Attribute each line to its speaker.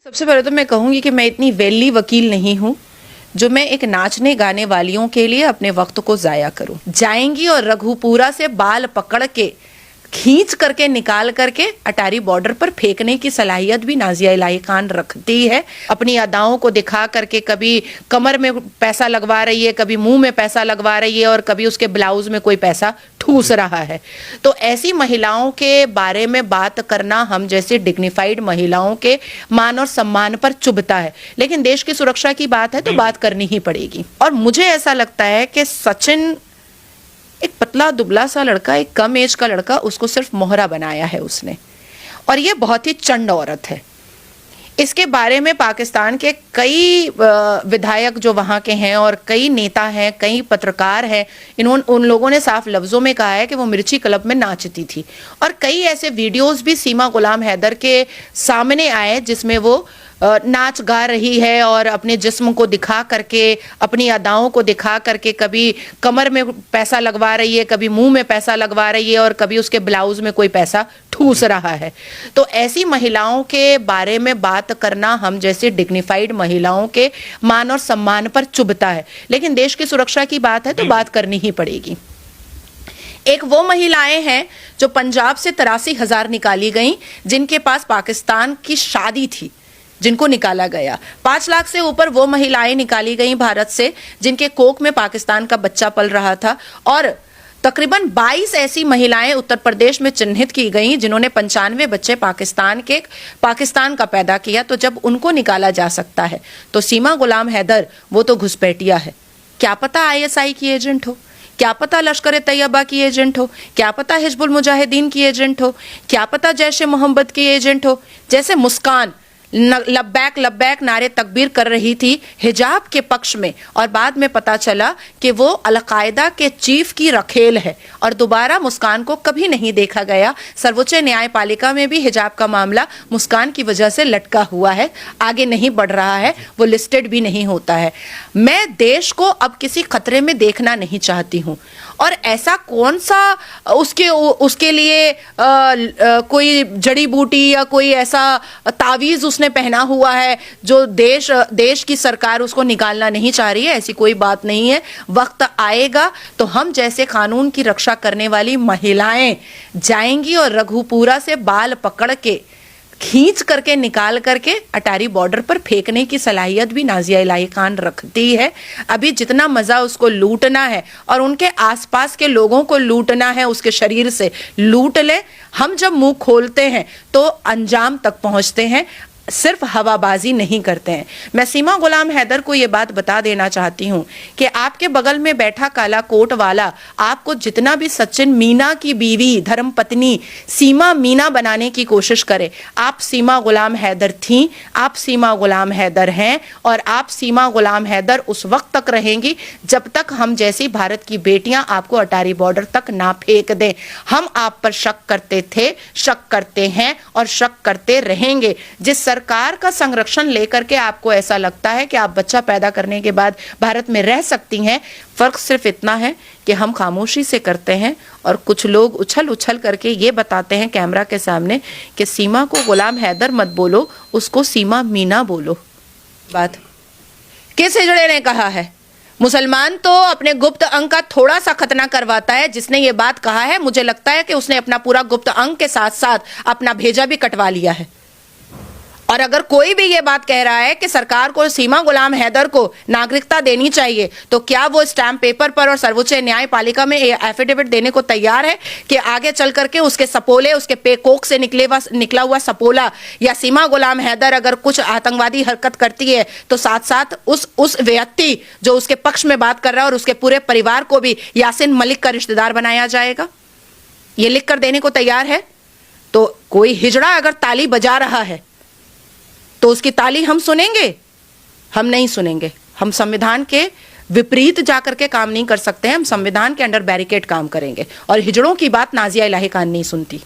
Speaker 1: सबसे पहले तो मैं कहूँगी कि मैं इतनी वेली वकील नहीं हूँ जो मैं एक नाचने गाने वालियों के लिए अपने वक्त को ज़ाया करूँ। जाएंगी और रघुपुरा से बाल पकड़ के खींच करके निकाल करके अटारी बॉर्डर पर फेंकने की सलाहियत भी नाजिया इलाही खान रखती है। अपनी अदाओं को दिखा करके कभी कमर में पैसा लगवा रही है, कभी मुंह में पैसा लगवा रही है और कभी उसके ब्लाउज में कोई पैसा ठूस रहा है। तो ऐसी महिलाओं के बारे में बात करना हम जैसे डिग्निफाइड महिलाओं के मान और सम्मान पर चुभता है, लेकिन देश की सुरक्षा की बात है तो बात करनी ही पड़ेगी। और मुझे ऐसा लगता है कि सचिन एक पतला दुबला सा लड़का, एक कम एज का लड़का, उसको सिर्फ मोहरा बनाया है उसने, और ये बहुत ही चंड औरत है। इसके बारे में पाकिस्तान के कई विधायक जो वहाँ के हैं और कई नेता हैं, कई पत्रकार हैं, उन लोगों ने साफ लफ्ज़ों में कहा है कि वो मिर्ची क्लब में नाचती थी। और कई ऐसे वीडियोस भी सीमा गुलाम हैदर के सामने आए जिसमें वो नाच गा रही है और अपने जिस्म को दिखा करके, अपनी अदाओं को दिखा करके कभी कमर में पैसा लगवा रही है, कभी मुंह में पैसा लगवा रही है और कभी उसके ब्लाउज में कोई पैसा ठूस रहा है। तो ऐसी महिलाओं के बारे में बात करना हम जैसे डिग्निफाइड महिलाओं के मान और सम्मान पर चुभता है, लेकिन देश की सुरक्षा की बात है तो बात करनी ही पड़ेगी। एक वो महिलाएं हैं जो पंजाब से 83,000 निकाली गई, जिनके पास पाकिस्तान की शादी थी, जिनको निकाला गया। 5 लाख से ऊपर वो महिलाएं निकाली गई भारत से जिनके कोख में पाकिस्तान का बच्चा पल रहा था, और तकरीबन 22 ऐसी महिलाएं उत्तर प्रदेश में चिन्हित की गई जिन्होंने 95 बच्चे पाकिस्तान का पैदा किया। तो जब उनको निकाला जा सकता है तो सीमा गुलाम हैदर वो तो घुसपैठिया है। क्या पता आईएसआई की एजेंट हो, क्या पता लश्कर तैयबा की एजेंट हो, क्या पता हिजबुल मुजाहिदीन की एजेंट हो, क्या पता जैश ए मोहम्मद की एजेंट हो। जैसे मुस्कान लब्बैक लब्बैक नारे तकबीर कर रही थी हिजाब के पक्ष में, और बाद में पता चला कि वो अलकायदा के चीफ की रखेल है, और दोबारा मुस्कान को कभी नहीं देखा गया। सर्वोच्च न्यायपालिका में भी हिजाब का मामला मुस्कान की वजह से लटका हुआ है, आगे नहीं बढ़ रहा है, वो लिस्टेड भी नहीं होता है। मैं देश को अब किसी खतरे में देखना नहीं चाहती हूँ, और ऐसा कौन सा उसके लिए कोई जड़ी बूटी या कोई ऐसा तावीज उसने पहना हुआ है जो देश की सरकार उसको निकालना नहीं चाह रही है। ऐसी कोई बात नहीं है। वक्त आएगा तो हम जैसे कानून की रक्षा करने वाली महिलाएं जाएंगी और रघुपुरा से बाल पकड़ के खींच करके निकाल करके अटारी बॉर्डर पर फेंकने की सलाहियत भी नाजिया इलाही खान रखती है। अभी जितना मजा उसको लूटना है और उनके आसपास के लोगों को लूटना है, उसके शरीर से लूट ले। हम जब मुंह खोलते हैं तो अंजाम तक पहुंचते हैं, सिर्फ हवाबाजी नहीं करते हैं। मैं सीमा गुलाम हैदर को यह बात बता देना चाहती हूं कि आपके बगल में बैठा काला कोट वाला आपको जितना भी सचिन मीना की बीवी धर्म पत्नी सीमा मीना बनाने की कोशिश करे, आप सीमा गुलाम हैदर थी, आप सीमा गुलाम हैदर हैं, और आप सीमा गुलाम हैदर उस वक्त तक रहेंगी जब तक हम जैसी भारत की बेटियां आपको अटारी बॉर्डर तक ना फेंक दें। हम आप पर शक करते थे, शक करते हैं और शक करते रहेंगे। जिस सरकार का संरक्षण लेकर के आपको ऐसा लगता है कि आप बच्चा पैदा करने के बाद भारत में रह सकती हैं, फर्क सिर्फ इतना है कि हम खामोशी से करते हैं और कुछ लोग उछल उछल करके ये बताते हैं कैमरा के सामने कि सीमा को गुलाम हैदर मत बोलो, उसको सीमा मीना बोलो। बात किस हिजड़े ने कहा है? मुसलमान तो अपने गुप्त अंग का थोड़ा सा खतना करवाता है। जिसने ये बात कहा है मुझे लगता है कि उसने अपना पूरा गुप्त अंग के साथ साथ अपना भेजा भी कटवा लिया है। और अगर कोई भी ये बात कह रहा है कि सरकार को सीमा गुलाम हैदर को नागरिकता देनी चाहिए, तो क्या वो स्टैम्प पेपर पर और सर्वोच्च न्यायपालिका में एफिडेविट देने को तैयार है कि आगे चल करके उसके सपोले, उसके पेकोक से निकला हुआ सपोला या सीमा गुलाम हैदर अगर कुछ आतंकवादी हरकत करती है तो साथ साथ उस व्यक्ति जो उसके पक्ष में बात कर रहा है और उसके पूरे परिवार को भी यासीन मलिक का रिश्तेदार बनाया जाएगा? ये लिख कर देने को तैयार है? तो कोई हिजड़ा अगर ताली बजा रहा है तो उसकी ताली हम सुनेंगे? हम नहीं सुनेंगे। हम संविधान के विपरीत जाकर के काम नहीं कर सकते हैं। हम संविधान के अंडर बैरिकेड काम करेंगे, और हिजड़ों की बात नाजिया इलाही खान नहीं सुनती।